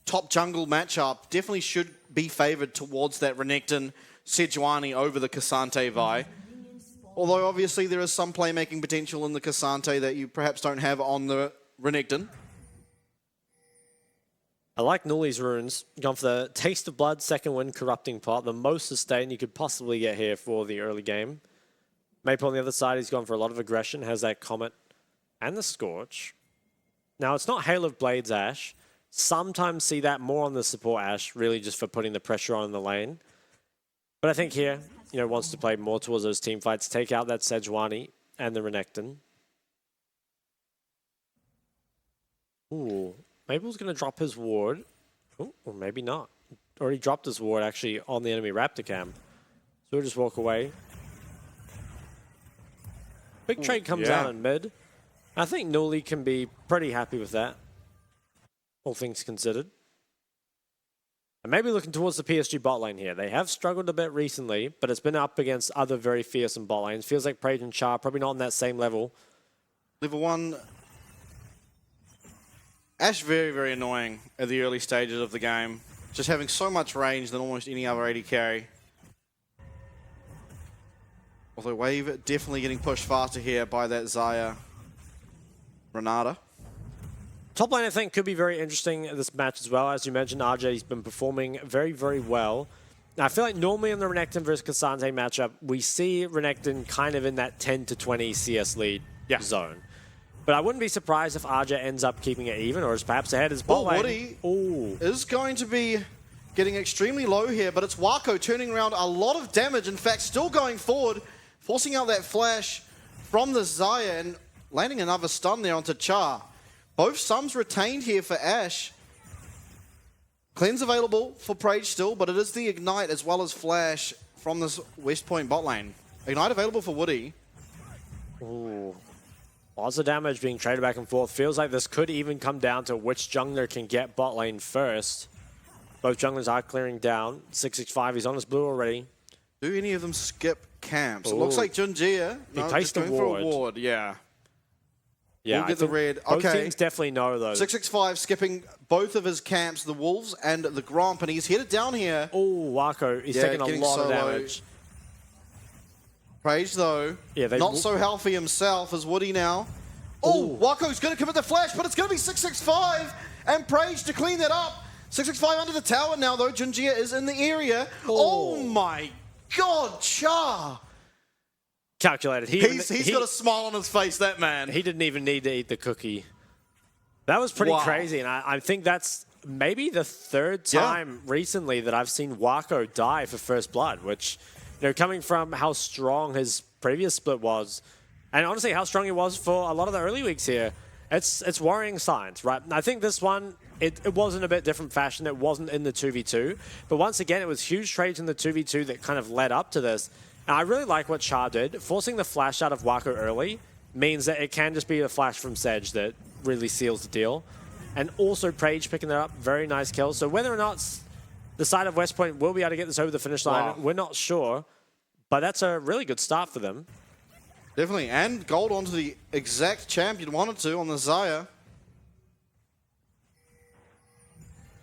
top jungle matchup definitely should be favoured towards that Renekton Sejuani over the Cassante Vi. Although obviously there is some playmaking potential in the Cassante that you perhaps don't have on the Renekton. I like Nully's runes. Gone for the Taste of Blood, Second Wind, Corrupting Pot, the most sustain you could possibly get here for the early game. Maple on the other side, he's gone for a lot of aggression, has that Comet and the Scorch. Now, it's not Hail of Blades Ash. Sometimes see that more on the support Ash, really just for putting the pressure on in the lane. But I think here, wants to play more towards those team fights, take out that Sejuani and the Renekton. Ooh. Maple's going to drop his ward. Ooh, or maybe not. Already dropped his ward, actually, on the enemy Raptor cam. So we'll just walk away. Big trade comes out in mid. I think Nully can be pretty happy with that, all things considered. And maybe looking towards the PSG bot lane here. They have struggled a bit recently, but it's been up against other very fearsome bot lanes. Feels like Prage and Char probably not on that same level. Level 1... Ash very, very annoying at the early stages of the game. Just having so much range than almost any other AD carry. Although Wave definitely getting pushed faster here by that Xayah Renata. Top lane, I think, could be very interesting in this match as well. As you mentioned, RJ's been performing very, very well. Now, I feel like normally in the Renekton versus Cassante matchup, we see Renekton kind of in that 10 to 20 CS lead zone. But I wouldn't be surprised if Arja ends up keeping it even or is perhaps ahead as bot lane. Woody is going to be getting extremely low here, but it's Wako turning around a lot of damage. In fact, still going forward, forcing out that flash from the Xayah and landing another stun there onto Char. Both sums retained here for Ash. Cleanse available for Prage still, but it is the Ignite as well as Flash from this West Point bot lane. Ignite available for Woody. Ooh. Lots of damage being traded back and forth. Feels like this could even come down to which jungler can get bot lane first. Both junglers are clearing down. 665, he's on his blue already. Do any of them skip camps? Ooh. It looks like Junjia. He placed a ward. For a ward. Yeah, we'll get the red. Both teams definitely know those. 665 skipping both of his camps, the Wolves and the Gromp, and he's headed down here. Oh, Wako, he's taking a lot of damage. Prage, though, not so healthy himself as Woody now. Oh, Wako's going to commit the flash, but it's going to be 665 and Prage to clean that up. 665 under the tower now, though. Junjia is in the area. Oh my God, Char. Calculated. He's got a smile on his face, that man. He didn't even need to eat the cookie. That was pretty crazy, and I think that's maybe the third time recently that I've seen Wako die for First Blood, which... coming from how strong his previous split was, and honestly how strong he was for a lot of the early weeks here, it's worrying signs, right? I think this one, it was in a bit different fashion. It wasn't in the 2v2, but once again, it was huge trades in the 2v2 that kind of led up to this. And I really like what Char did. Forcing the flash out of Wako early means that it can just be a flash from Sedge that really seals the deal. And also Prage picking that up, very nice kill. So whether or not the side of West Point will be able to get this over the finish line, we're not sure. But that's a really good start for them. Definitely. And gold onto the exact champ you'd wanted to on the Xayah.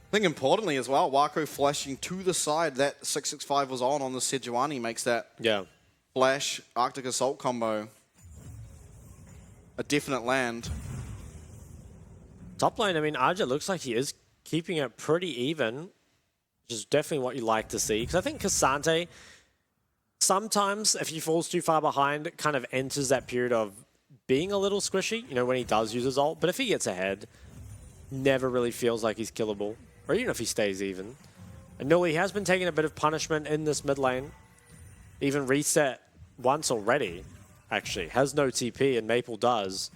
I think importantly as well, Wako flashing to the side that 665 was on the Sejuani makes that flash Arctic Assault combo a definite land. Top lane, I mean, Arja looks like he is keeping it pretty even, which is definitely what you like to see. Because I think Cassante, sometimes if he falls too far behind, it kind of enters that period of being a little squishy, when he does use his ult. But if he gets ahead, never really feels like he's killable. Or even if he stays even. And Nully has been taking a bit of punishment in this mid lane. Even reset once already, actually. Has no TP, and Maple does.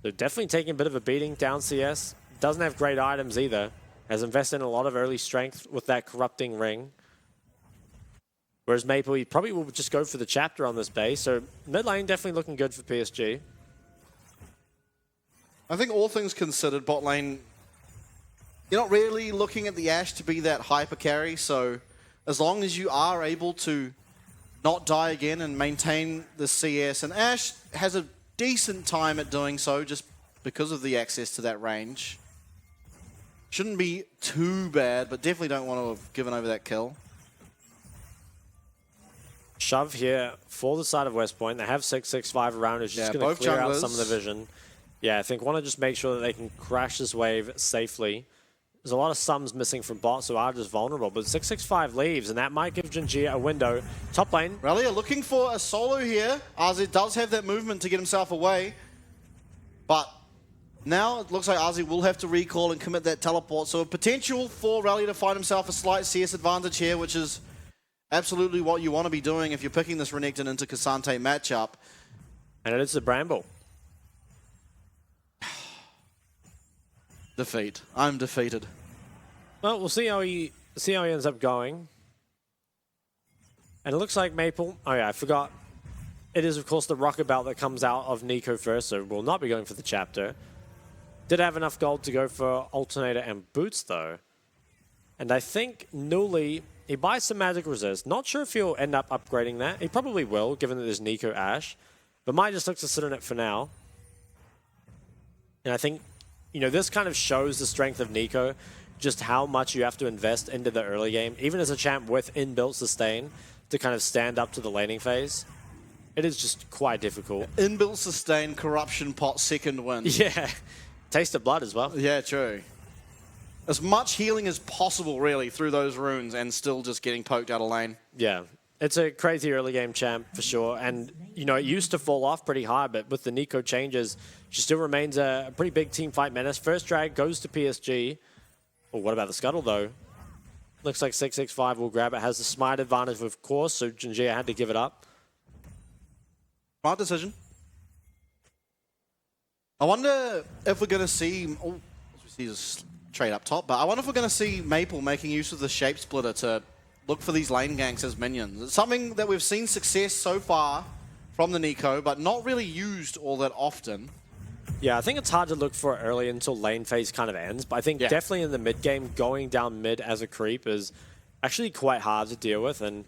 So definitely taking a bit of a beating down CS. Doesn't have great items either. Has invested in a lot of early strength with that corrupting ring. Whereas Maple, he probably will just go for the chapter on this base. So mid lane definitely looking good for PSG. I think all things considered, bot lane, you're not really looking at the Ashe to be that hyper carry. So as long as you are able to not die again and maintain the CS, and Ashe has a decent time at doing so just because of the access to that range. Shouldn't be too bad, but definitely don't want to have given over that kill. Shove here for the side of West Point. They have 665 around, who's just going to clear out some of the vision. Yeah, I think want to just make sure that they can crash this wave safely. There's a lot of sums missing from bots who are just vulnerable, but 665 leaves, and that might give Jinjia a window. Top lane. Relia looking for a solo here. Arzi does have that movement to get himself away, but now it looks like Arzi will have to recall and commit that teleport, so a potential for Relia to find himself a slight CS advantage here, which is absolutely what you want to be doing if you're picking this Renekton into Cassante matchup. And it is the Bramble. Defeat. I'm defeated. Well, we'll see how he ends up going. And it looks like Maple. Oh yeah, I forgot. It is of course the rocket belt that comes out of Nico first, so we'll not be going for the chapter. Did have enough gold to go for alternator and boots though. And I think Newly, he buys some magic resist. Not sure if he'll end up upgrading that. He probably will, given that there's Nico Ash. But might just look to sit on it for now. And I think, you know, this kind of shows the strength of Nico, just how much you have to invest into the early game, even as a champ with inbuilt sustain, to kind of stand up to the laning phase. It is just quite difficult. Inbuilt sustain, corruption pot, second win. Yeah. Taste of blood as well. Yeah, true. As much healing as possible, really, through those runes and still just getting poked out of lane. Yeah. It's a crazy early game champ for sure. And, you know, it used to fall off pretty hard, but with the Nico changes, she still remains a pretty big team fight menace. First drag goes to PSG. Well, what about the scuttle, though? Looks like 665 will grab it. Has the smite advantage, of course, so Jinjia had to give it up. Smart decision. I wonder if we're going to see... Oh, we see this trade up top, but I wonder if we're going to see Maple making use of the shape splitter to look for these lane ganks as minions. It's something that we've seen success so far from the Nico, but not really used all that often. Yeah, I think it's hard to look for it early until lane phase kind of ends, but I think definitely in the mid game, going down mid as a creep is actually quite hard to deal with, and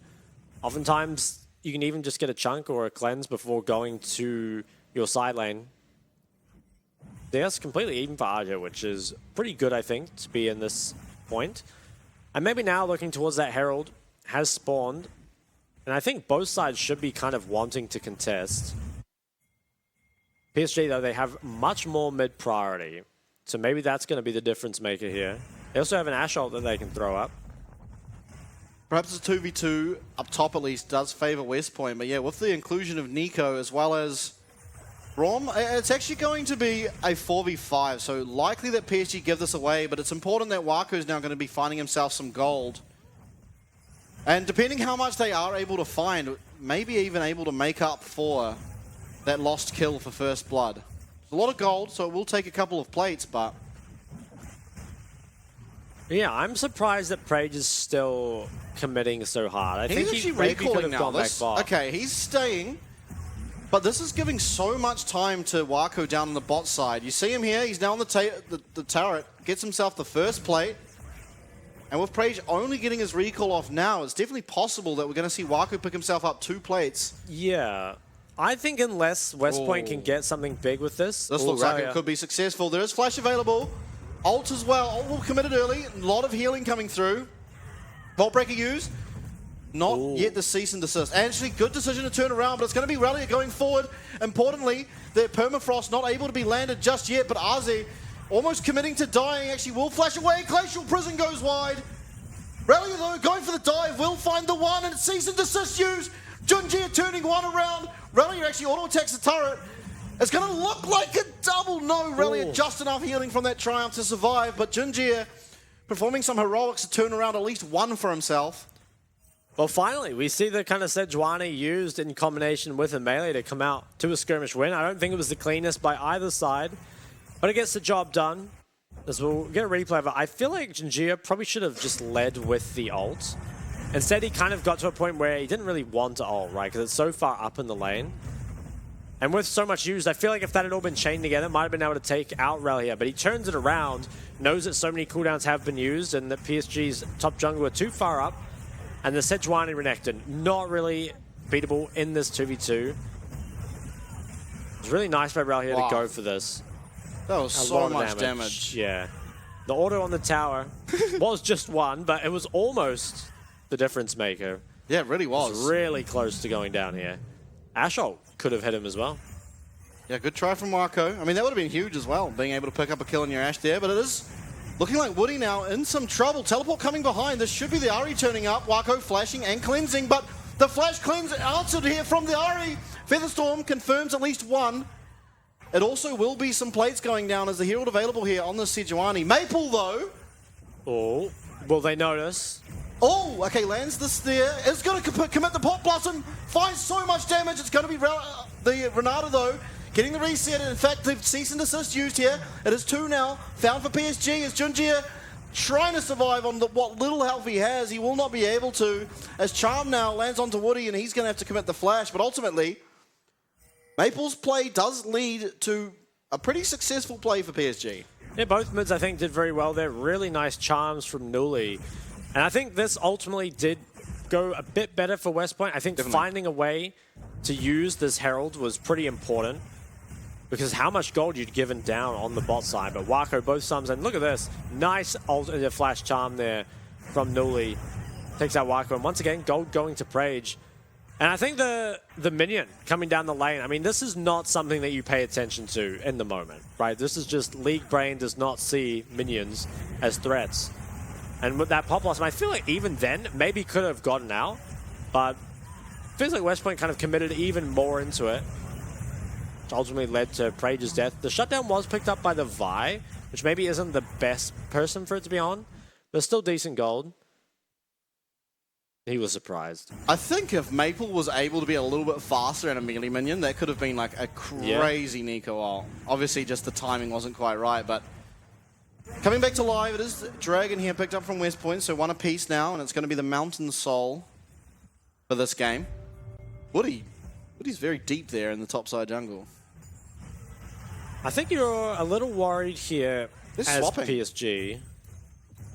oftentimes you can even just get a chunk or a cleanse before going to your side lane. That's completely even for Arjo, which is pretty good, I think, to be in this point. And maybe now looking towards that Herald has spawned, and I think both sides should be kind of wanting to contest. PSG, though, they have much more mid priority, so maybe that's going to be the difference maker here. They also have an Ashe ult that they can throw up. Perhaps a 2v2 up top at least does favor West Point, but yeah, with the inclusion of Nico as well as Rom, it's actually going to be a 4v5, so likely that PSG give this away, but it's important that Wako's now going to be finding himself some gold. And depending how much they are able to find, maybe even able to make up for that lost kill for first blood. It's a lot of gold, so it will take a couple of plates, but... Yeah, I'm surprised that Prage is still committing so hard. I think actually he maybe could recalling have gone back bot. Okay, he's staying. But this is giving so much time to Wako down on the bot side. You see him here, he's now on the turret, gets himself the first plate. And with Prage only getting his recall off now, it's definitely possible that we're going to see Wako pick himself up 2 plates. Yeah, I think unless West Point can get something big with this. This looks like it could be successful. There is flash available. Ult as well. Ult will commit it early. A lot of healing coming through. Vault Breaker used. Not yet the cease and desist. Actually, good decision to turn around, but it's going to be Relia going forward. Importantly, the Permafrost not able to be landed just yet, but Arzi almost committing to dying. Actually will flash away. Glacial Prison goes wide. Relia, though, going for the dive, will find the one, and cease and desist used. Jinjia turning one around. Relia actually auto-attacks the turret. It's going to look like a double. No, Relia just enough healing from that Triumph to survive, but Jinjia performing some heroics to turn around at least one for himself. Well, finally, we see the kind of Sejuani used in combination with a melee to come out to a skirmish win. I don't think it was the cleanest by either side, but it gets the job done. As we'll get a replay of it. I feel like Jinjia probably should have just led with the ult. Instead, he kind of got to a point where he didn't really want to ult, right? Because it's so far up in the lane. And with so much used, I feel like if that had all been chained together, it might have been able to take out Rel here. But he turns it around, knows that so many cooldowns have been used, and that PSG's top jungler are too far up. And the Sejuani Renekton, not really beatable in this 2v2. It's really nice by Rel here to go for this. That was so much damage. Yeah. The auto on the tower was just one, but it was almost the difference maker. Yeah, it really It was. was really close to going down here. Ashol could have hit him as well. Yeah, good try from Wako. I mean, that would have been huge as well, being able to pick up a kill in your Ashe there, but it is looking like Woody now in some trouble. Teleport coming behind. This should be the Ari turning up. Wako flashing and cleansing, but the flash cleanse answered here from the Ari. Featherstorm confirms at least one. It also will be some plates going down as the Herald available here on the Sejuani. Maple, though. Oh, will they notice? Oh, okay, lands this there. It's going to commit the Pot Blossom. Finds so much damage. It's going to be the Renata, though, getting the reset. In fact, the cease and desist used here. It is 2 now. Found for PSG as Junjia trying to survive on what little health he has. He will not be able to. As Charm now lands onto Woody, and he's going to have to commit the flash. But ultimately, Maple's play does lead to a pretty successful play for PSG. Yeah, both mids, I think, did very well there. Really nice charms from Nuli. And I think this ultimately did go a bit better for West Point. I think finding a way to use this Herald was pretty important because how much gold you'd given down on the bot side. But Wako, both sums, and look at this. Nice flash charm there from Nuli. Takes out Wako. And once again, gold going to Prage. And I think the minion coming down the lane, I mean, this is not something that you pay attention to in the moment, right? This is just League Brain does not see minions as threats. And with that Pop Blossom, I feel like even then, maybe could have gotten out, but it feels like West Point kind of committed even more into it, which ultimately led to Prage's death. The shutdown was picked up by the Vi, which maybe isn't the best person for it to be on, but still decent gold. He was surprised. I think if Maple was able to be a little bit faster and a melee minion, that could have been like a crazy Nico ult. Obviously, just the timing wasn't quite right, but coming back to live, it is Dragon here picked up from West Point, so one apiece now, and it's going to be the Mountain Soul for this game. Woody's very deep there in the topside jungle. I think you're a little worried here as PSG.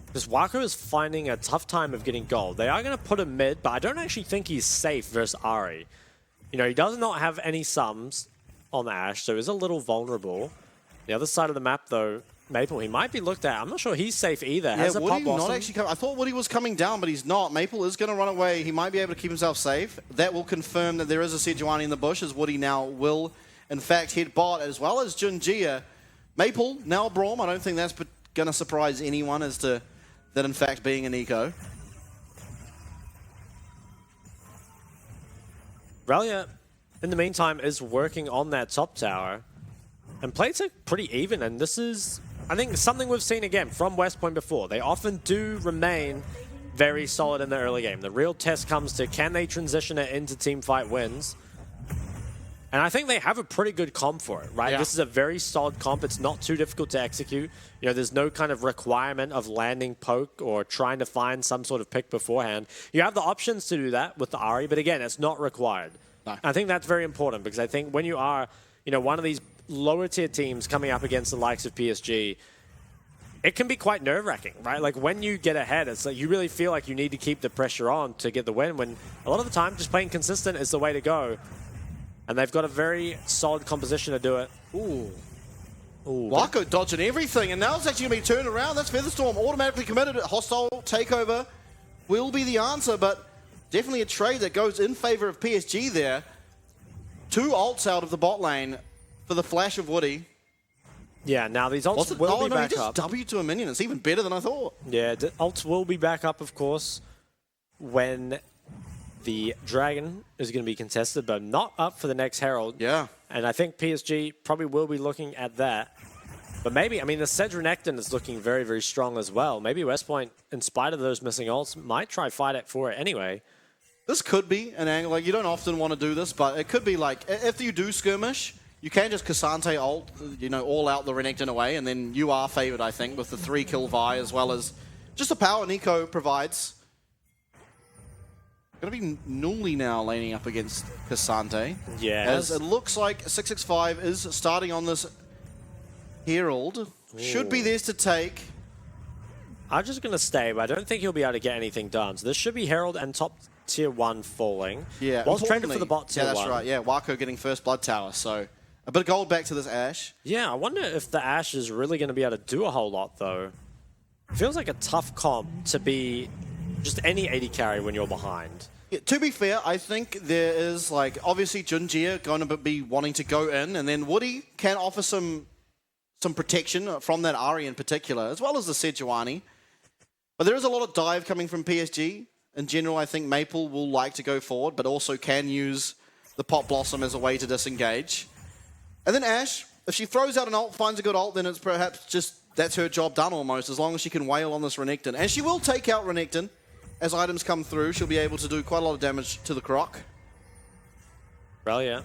Because Wako is finding a tough time of getting gold. They are going to put him mid, but I don't actually think he's safe versus Ari. You know, he does not have any sums on the Ashe, so he's a little vulnerable. The other side of the map, though, Maple, he might be looked at. I'm not sure he's safe either. Yeah, Woody not actually I thought Woody was coming down, but he's not. Maple is going to run away. He might be able to keep himself safe. That will confirm that there is a Sejuani in the bush, as Woody now will, in fact, hit bot, as well as Junjia. Maple, now Braum. I don't think that's going to surprise anyone as to that, in fact, being an eco. Relia, in the meantime, is working on that top tower. And plays are pretty even, and this is, I think, something we've seen again from West Point before. They often do remain very solid in the early game. The real test comes to, can they transition it into teamfight wins? And I think they have a pretty good comp for it, right? Yeah. This is a very solid comp. It's not too difficult to execute. You know, there's no kind of requirement of landing poke or trying to find some sort of pick beforehand. You have the options to do that with the Ari, but again, it's not required. No. I think that's very important because I think when you are, you know, one of these lower tier teams coming up against the likes of PSG, it can be quite nerve-wracking, right? Like when you get ahead, it's like you really feel like you need to keep the pressure on to get the win, when a lot of the time just playing consistent is the way to go. And they've got a very solid composition to do it. Ooh. Wako dodging everything, and now it's actually going to be turned around. That's Featherstorm automatically committed. Hostile takeover will be the answer, but definitely a trade that goes in favor of PSG there. 2 ults out of the bot lane for the flash of Woody. Yeah, now these ults will be back up. W to a minion. It's even better than I thought. Yeah, ults will be back up, of course, when the Dragon is going to be contested, but not up for the next Herald. Yeah. And I think PSG probably will be looking at that. But maybe, I mean, the Cedronectin is looking very, very strong as well. Maybe West Point, in spite of those missing ults, might try fight it for it anyway. This could be an angle. Like, you don't often want to do this, but it could be like, if you do skirmish, you can just Cassante ult, you know, all out the Renekton away, and then you are favored, I think, with the 3-kill Vi, as well as just the power Nico provides. Going to be Nuli now laning up against Cassante. Yeah. As it looks like 665 is starting on this Herald. Ooh. Should be theirs to take. I'm just going to stay, but I don't think he'll be able to get anything done. So this should be Herald and top tier 1 falling. Yeah. Whilst traded for the bot tier 1. Yeah, that's right. Yeah, Wako getting first blood tower. So a bit of gold back to this Ashe. Yeah, I wonder if the Ashe is really going to be able to do a whole lot, though. feels like a tough comp to be just any 80 carry when you're behind. Yeah, to be fair, I think there is, like, obviously Junjie going to be wanting to go in, and then Woody can offer some protection from that Ahri in particular, as well as the Sejuani. But there is a lot of dive coming from PSG. In general, I think Maple will like to go forward, but also can use the Pot Blossom as a way to disengage. And then Ashe, if she throws out an ult, finds a good ult, then it's perhaps just, that's her job done almost, as long as she can wail on this Renekton. And she will take out Renekton. As items come through, she'll be able to do quite a lot of damage to the Croc. Well, yeah.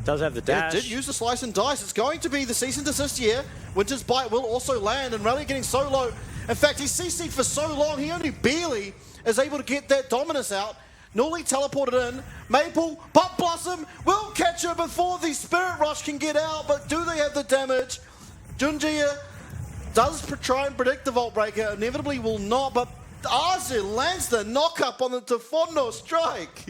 Does have the dash. Yeah, did use the slice and dice. It's going to be the cease and desist here. Winter's Bite will also land, and Rally getting so low. In fact, he's CC'd for so long, he only barely is able to get that Dominus out. Newly teleported in. Maple, Pot Blossom will catch her before the Spirit Rush can get out, but do they have the damage? Junjie does try and predict the Vault Breaker, inevitably will not, but Arze lands the knock-up on the Tafondo strike.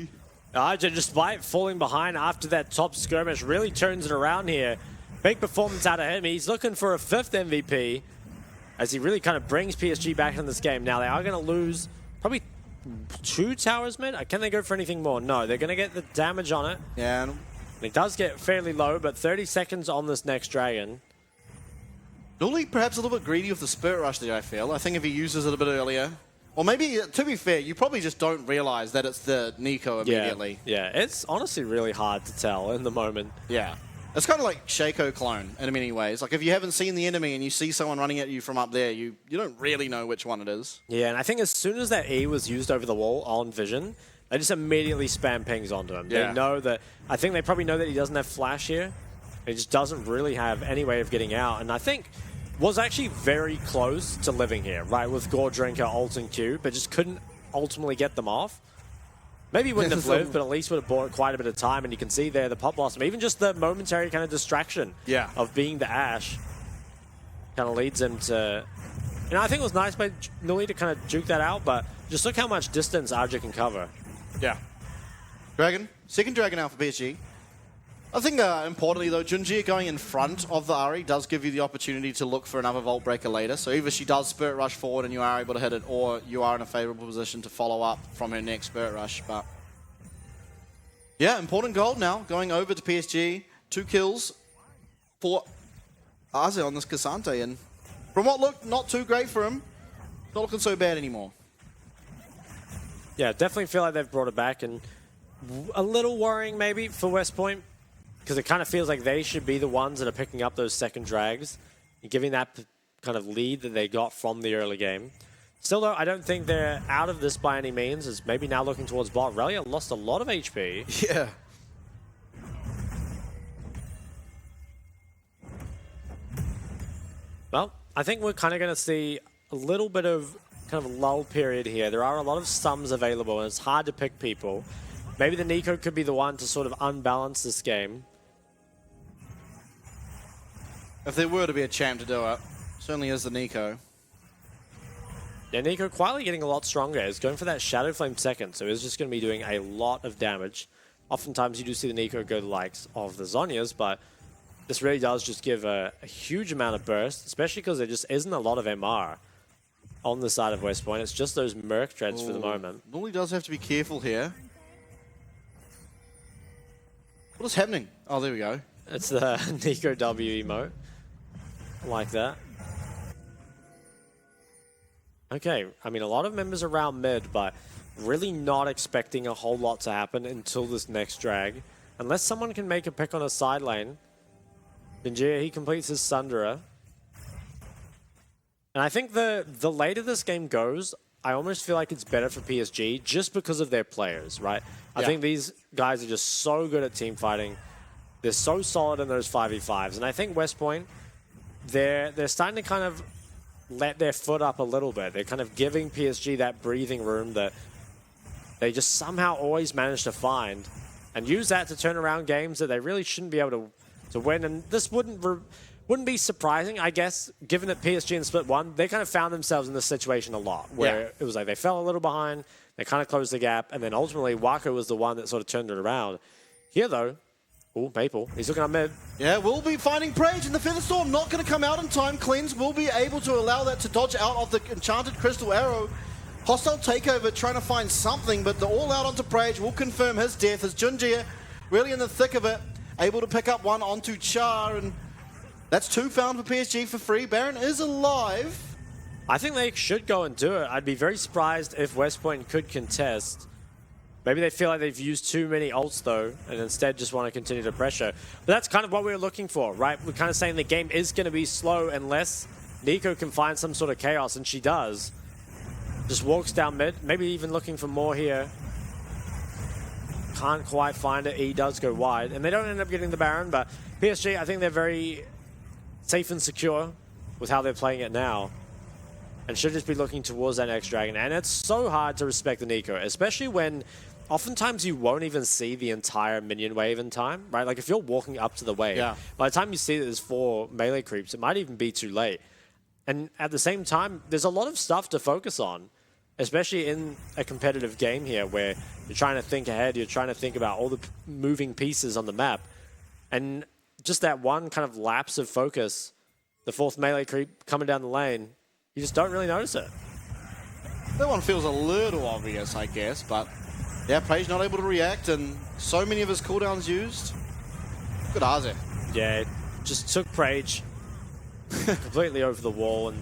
Arze, despite falling behind after that top skirmish, really turns it around here. Big performance out of him. He's looking for a 5th MVP as he really kind of brings PSG back in this game. Now, they are going to lose probably 2 towers mid. Can they go for anything more? No, they're going to get the damage on it. Yeah. It does get fairly low, but 30 seconds on this next dragon. Newly perhaps a little bit greedy with the Spirit Rush there, I feel. I think if he uses it a bit earlier. Or maybe, to be fair, you probably just don't realize that it's the Nico immediately. Yeah, it's honestly really hard to tell in the moment. Yeah. It's kind of like Shaco clone in many ways. Like, if you haven't seen the enemy and you see someone running at you from up there, you don't really know which one it is. Yeah, and I think as soon as that E was used over the wall on Vision, they just immediately spam pings onto him. Yeah. They know that, I think they probably know that he doesn't have flash here. He just doesn't really have any way of getting out. And I think was actually very close to living here, right, with Gore Drinker, Ult, and Q, but just couldn't ultimately get them off. Maybe he wouldn't have lived, but at least would have bought quite a bit of time, and you can see there the Pot Blossom, even just the momentary kind of distraction of being the Ashe, kind of leads him to... You know, I think it was nice by Nui to kind of juke that out, but just look how much distance Arja can cover. Yeah. Dragon. Second Dragon out for PSG. I think, importantly, though, Junjie going in front of the Ahri does give you the opportunity to look for another Vault Breaker later. So either she does Spirit Rush forward and you are able to hit it, or you are in a favorable position to follow up from her next Spirit Rush. But yeah, important gold now, going over to PSG. 2 kills for Arze on this Cassante. And from what looked not too great for him, not looking so bad anymore. Yeah, definitely feel like they've brought it back, and a little worrying maybe for West Point, because it kind of feels like they should be the ones that are picking up those second drags and giving that kind of lead that they got from the early game. Still, though, I don't think they're out of this by any means, as maybe now looking towards bot. Relia lost a lot of HP. Yeah. Well, I think we're kind of going to see a little bit of kind of lull period here. There are a lot of stums available, and it's hard to pick people. Maybe the Nico could be the one to sort of unbalance this game. If there were to be a champ to do it, certainly is the Nico. Yeah, Nico quietly getting a lot stronger. He's going for that Shadow Flame second, so he's just going to be doing a lot of damage. Oftentimes you do see the Nico go the likes of the Zhonya's, but this really does just give a huge amount of burst, especially because there just isn't a lot of MR on the side of West Point. It's just those Merc Dreads for the moment. Normally does have to be careful here. What is happening? Oh, there we go. It's the Nico W emote. Like that. Okay, I mean, a lot of members around mid, but really not expecting a whole lot to happen until this next drag. Unless someone can make a pick on a side lane. Benjia, he completes his Sundera. And I think the later this game goes, I almost feel like it's better for PSG just because of their players, right? I think these guys are just so good at team fighting. They're so solid in those 5v5s. And I think West Point, they're starting to kind of let their foot up a little bit. They're kind of giving PSG that breathing room that they just somehow always manage to find and use that to turn around games that they really shouldn't be able to win. And this wouldn't be surprising, I guess, given that PSG in Split 1, they kind of found themselves in this situation a lot, where it was like they fell a little behind, they kind of closed the gap, and then ultimately Wako was the one that sort of turned it around. Here, though, Oh, Maple. He's looking up mid. Yeah, we'll be finding Prage, and the Featherstorm not going to come out in time. Cleanse will be able to allow that to dodge out of the Enchanted Crystal Arrow. Hostile takeover trying to find something, but the all-out onto Prage will confirm his death as Junjie really in the thick of it, able to pick up one onto Char, and that's 2 found for PSG for free. Baron is alive. I think they should go and do it. I'd be very surprised if West Point could contest. Maybe they feel like they've used too many ults, though, and instead just want to continue to pressure. But that's kind of what we were looking for, right? We're kind of saying the game is going to be slow unless Nico can find some sort of chaos, and she does. Just walks down mid, maybe even looking for more here. Can't quite find it. E does go wide, and they don't end up getting the Baron, but PSG, I think they're very safe and secure with how they're playing it now. And should just be looking towards that next dragon. And it's so hard to respect the Nico, especially when oftentimes you won't even see the entire minion wave in time, right? Like if you're walking up to the wave, by the time you see that there's 4 melee creeps, it might even be too late. And at the same time, there's a lot of stuff to focus on, especially in a competitive game here where you're trying to think ahead, you're trying to think about all the moving pieces on the map. And just that one kind of lapse of focus, the 4th melee creep coming down the lane, you just don't really notice it. That one feels a little obvious, I guess, but yeah, Prage not able to react, and so many of his cooldowns used. Good Aze. Yeah, just took Prage completely over the wall, and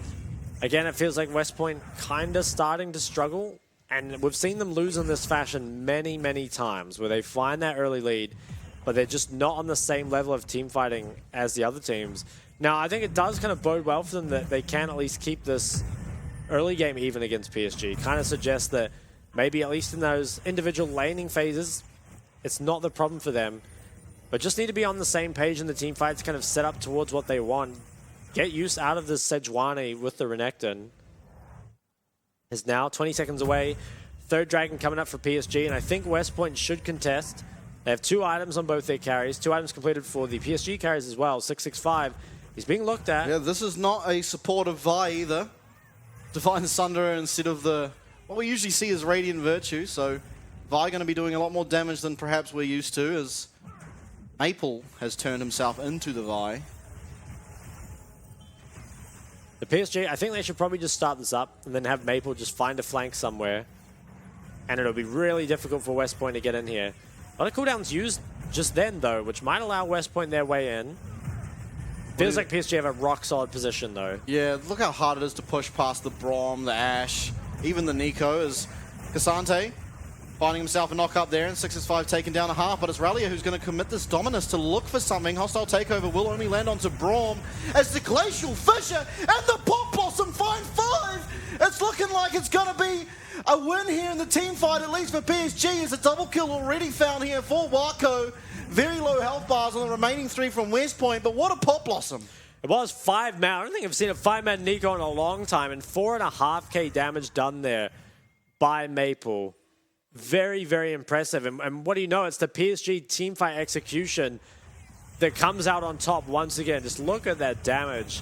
again, it feels like West Point kind of starting to struggle, and we've seen them lose in this fashion many, many times, where they find that early lead, but they're just not on the same level of team fighting as the other teams. Now, I think it does kind of bode well for them that they can at least keep this early game even against PSG. Kind of suggests that maybe at least in those individual laning phases, it's not the problem for them, but just need to be on the same page in the team fights, kind of set up towards what they want. Get use out of this Sejuani with the Renekton. Is now 20 seconds away. 3rd dragon coming up for PSG, and I think West Point should contest. They have 2 items on both their carries. 2 items completed for the PSG carries as well. 665. He's being looked at. Yeah, this is not a supportive Vi either. Divine Sunder instead of what we usually see as Radiant Virtue, so Vi going to be doing a lot more damage than perhaps we're used to, as Maple has turned himself into the Vi. The PSG, I think they should probably just start this up and then have Maple just find a flank somewhere. And it'll be really difficult for West Point to get in here. A lot of cooldowns used just then, though, which might allow West Point their way in. Feels like PSG have a rock-solid position, though. Yeah, look how hard it is to push past the Braum, the Ashe, even the Nico, as Cassante finding himself a knock up there, and 665 taken down a half, but it's Rallia who's going to commit this Dominus to look for something. Hostile takeover will only land onto Braum as the Glacial Fissure and the Pop Blossom find 5! It's looking like it's going to be a win here in the team fight, at least for PSG, as a double kill already found here for Wako. Very low health bars on the remaining 3 from West Point, but what a Pop Blossom. It was 5-man. I don't think I've seen a 5-man Nico in a long time, and 4.5k damage done there by Maple. Very, very impressive. And what do you know? It's the PSG teamfight execution that comes out on top once again. Just look at that damage.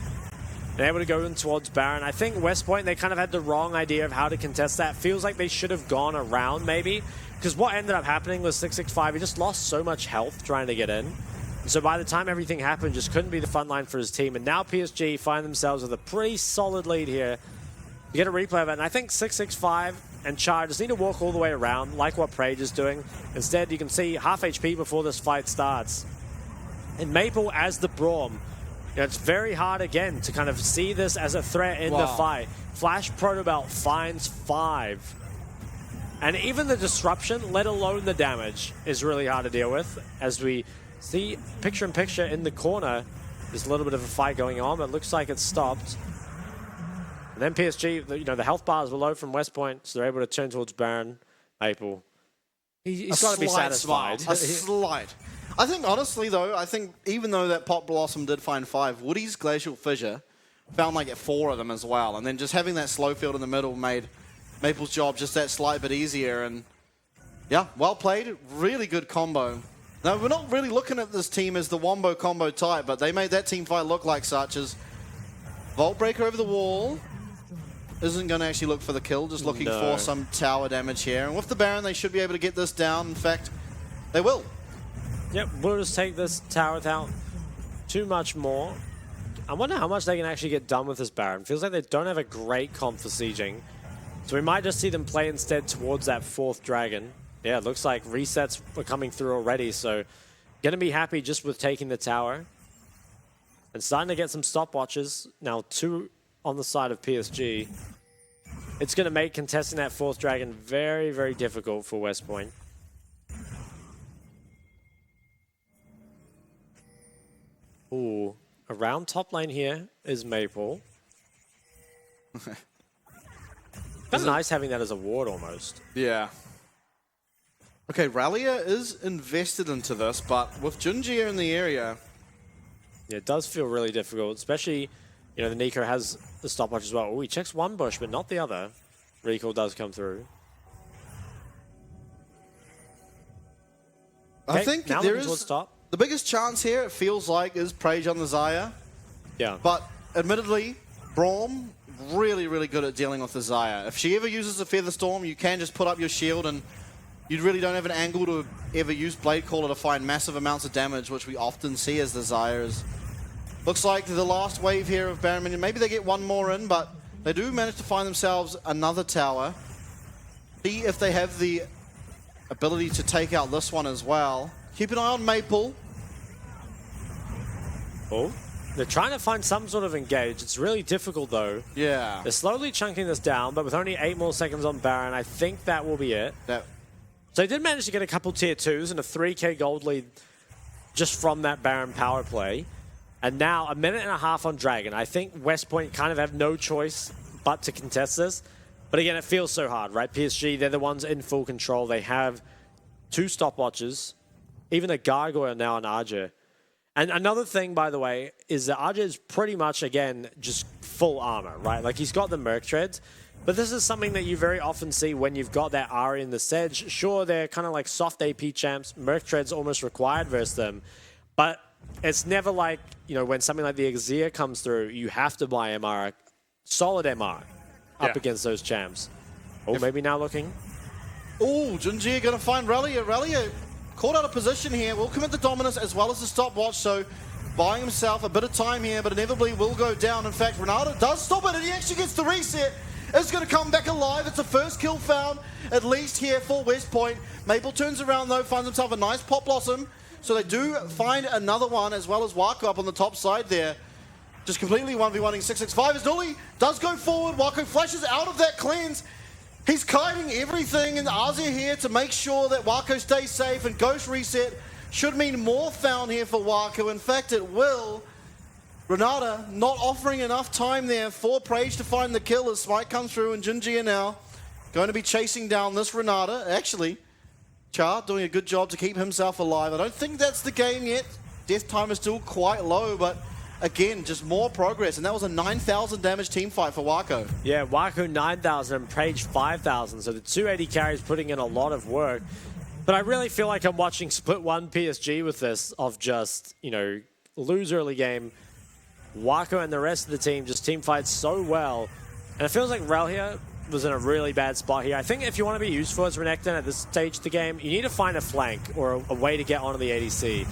And able to go in towards Baron. I think West Point, they kind of had the wrong idea of how to contest that. Feels like they should have gone around, maybe. Because what ended up happening was 665, he just lost so much health trying to get in. So by the time everything happened, just couldn't be the front line for his team. And now PSG find themselves with a pretty solid lead here. You get a replay of it, and I think 665 and Char just need to walk all the way around, like what Prage is doing. Instead, you can see half HP before this fight starts. And Maple as the Braum, it's very hard again to kind of see this as a threat in the fight. Flash Protobelt finds 5. And even the disruption, let alone the damage, is really hard to deal with. As we see picture-in-picture in the corner, there's a little bit of a fight going on, but it looks like it's stopped. And then PSG, the health bars were low from West Point, so they're able to turn towards Baron. Maple. He's got to be satisfied. A slight. I think, honestly, though, even though that Pop Blossom did find 5, Woody's Glacial Fissure found like 4 of them as well. And then just having that slow field in the middle made Maple's job just that slight bit easier. And yeah, well played. Really good combo. Now, we're not really looking at this team as the Wombo combo type, but they made that team fight look like such, as Vault Breaker over the wall. Isn't going to actually look for the kill, just looking for some tower damage here. And with the Baron, they should be able to get this down. In fact, they will. Yep, we'll just take this tower without too much more. I wonder how much they can actually get done with this Baron. Feels like they don't have a great comp for sieging. So we might just see them play instead towards that 4th dragon. Yeah, it looks like resets are coming through already, so going to be happy just with taking the tower. And starting to get some stopwatches. Now 2 on the side of PSG. It's going to make contesting that 4th dragon very, very difficult for West Point. Ooh, around top lane here is Maple. It's nice having that as a ward almost. Yeah. Okay, Rallia is invested into this, but with Junjie in the area... Yeah, it does feel really difficult, especially, you know, the Nico has the stopwatch as well. Oh, he checks one bush, but not the other. Recall does come through. I think there is... Top. The biggest chance here, it feels like, is Prage on the Xayah. Yeah. But admittedly, Braum, really, really good at dealing with the Xayah. If she ever uses a Feather Storm, you can just put up your shield and you really don't have an angle to ever use Blade Caller to find massive amounts of damage, which we often see as the Xayah is. Looks like the last wave here of Baron Minion. Maybe they get one more in, but they do manage to find themselves another tower. See if they have the ability to take out this one as well. Keep an eye on Maple. Oh, they're trying to find some sort of engage. It's really difficult though. Yeah. They're slowly chunking this down, but with only 8 more seconds on Baron, I think that will be it. So they did manage to get a couple tier 2s and a 3k gold lead just from that Baron power play. And now a minute and a half on Dragon. I think West Point kind of have no choice but to contest this. But again, it feels so hard, right? PSG, they're the ones in full control. They have 2 stopwatches, even a Gargoyle now on Arja. And another thing, by the way, is that Arja is pretty much, again, just full armor, right? Like, he's got the Merc Treads, but this is something that you very often see when you've got that Ahri in the Sedge. Sure, they're kind of like soft AP champs. Merc Treads almost required versus them. But it's never like, you know, when something like the Exia comes through, you have to buy MR, solid MR, up against those champs. Oh, maybe now looking. Oh, Junjie going to find Rallia. Rallia caught out of position here. Will commit the dominance as well as the stopwatch, so buying himself a bit of time here, but inevitably will go down. In fact, Ronaldo does stop it, and he actually gets the reset. It's going to come back alive. It's the first kill found, at least here for West Point. Maple turns around, though, finds himself a nice Pop Blossom. So they do find another one, as well as Wako up on the top side there. Just completely 1v1ing 665 as Nully does go forward. Wako flashes out of that cleanse. He's kiting everything in Azir here to make sure that Wako stays safe, and Ghost Reset should mean more found here for Wako. In fact, it will. Renata not offering enough time there for Prage to find the kill as Smite comes through, and Junjie now going to be chasing down this Renata. Actually, Char doing a good job to keep himself alive. I don't think that's the game yet. Death time is still quite low, but again, just more progress. And that was a 9,000 damage team fight for Wako. Yeah, Wako 9,000 and Prage 5,000. So the 280 carries putting in a lot of work. But I really feel like I'm watching Split 1 PSG with this of just, you know, lose early game. Wako and the rest of the team just team fights so well. And it feels like Rallia was in a really bad spot here. I think if you want to be useful as Renekton at this stage of the game, you need to find a flank or a way to get onto the ADC.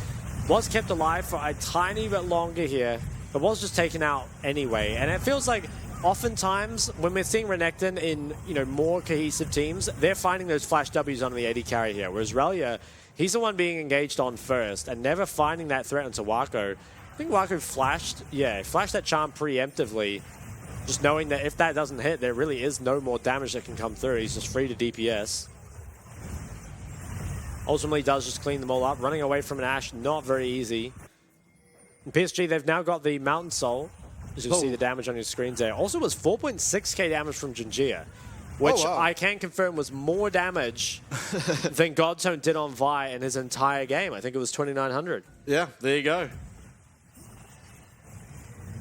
Was kept alive for a tiny bit longer here, but was just taken out anyway. And it feels like oftentimes when we're seeing Renekton in, you know, more cohesive teams, they're finding those flash Ws onto the AD carry here. Whereas Rallia, he's the one being engaged on first and never finding that threat into Wako. I think Wako flashed, flashed that charm preemptively, just knowing that if that doesn't hit, there really is no more damage that can come through. He's just free to DPS. Ultimately does just clean them all up. Running away from an Ashe, not very easy. In PSG, they've now got the Mountain Soul. As you can see the damage on your screens there. Also was 4.6k damage from Junjie, which I can confirm was more damage than Godzone did on Vi in his entire game. I think it was 2,900. Yeah, there you go.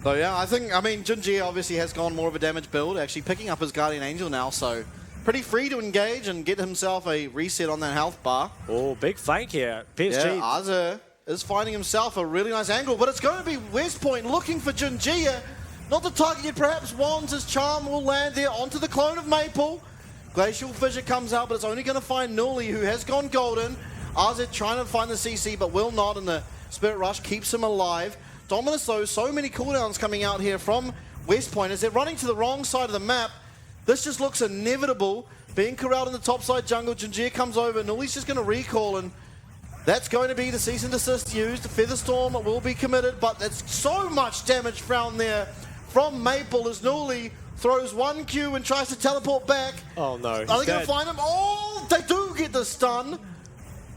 So yeah, I mean, Junjie obviously has gone more of a damage build, actually picking up his Guardian Angel now, so pretty free to engage and get himself a reset on that health bar. Oh, big flank here. PSG. Yeah, Azir is finding himself a really nice angle, but it's going to be West Point looking for Junjie. Not the target yet, perhaps Wands. His charm will land there onto the clone of Maple. Glacial Fissure comes out, but it's only going to find Nully, who has gone golden. RZ trying to find the CC, but will not, and the Spirit Rush keeps him alive. Dominus, though, so many cooldowns coming out here from West Point as they're running to the wrong side of the map. This just looks inevitable. Being corralled in the top side jungle, Jinjir comes over, Nuli's just going to recall, and that's going to be the cease and desist used. The Featherstorm will be committed, but there's so much damage found there from Maple as Nuli throws 1Q and tries to teleport back. Oh no, Are they going to find him? Oh, they do get the stun.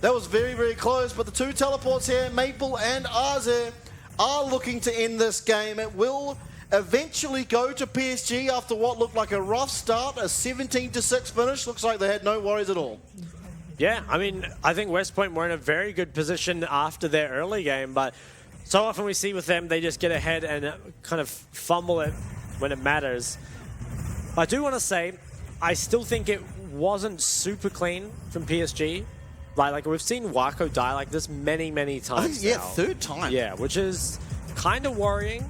That was very, very close, but the two teleports here, Maple and Arze, are looking to end this game. It will eventually go to PSG after what looked like a rough start, a 17-6 finish. Looks like they had no worries at all. Yeah, I mean, I think West Point were in a very good position after their early game, but so often we see with them, they just get ahead and kind of fumble it when it matters. I do want to say, I still think it wasn't super clean from PSG. Like we've seen Wako die like this many, many times Yeah, now. third time. Yeah, which is kind of worrying.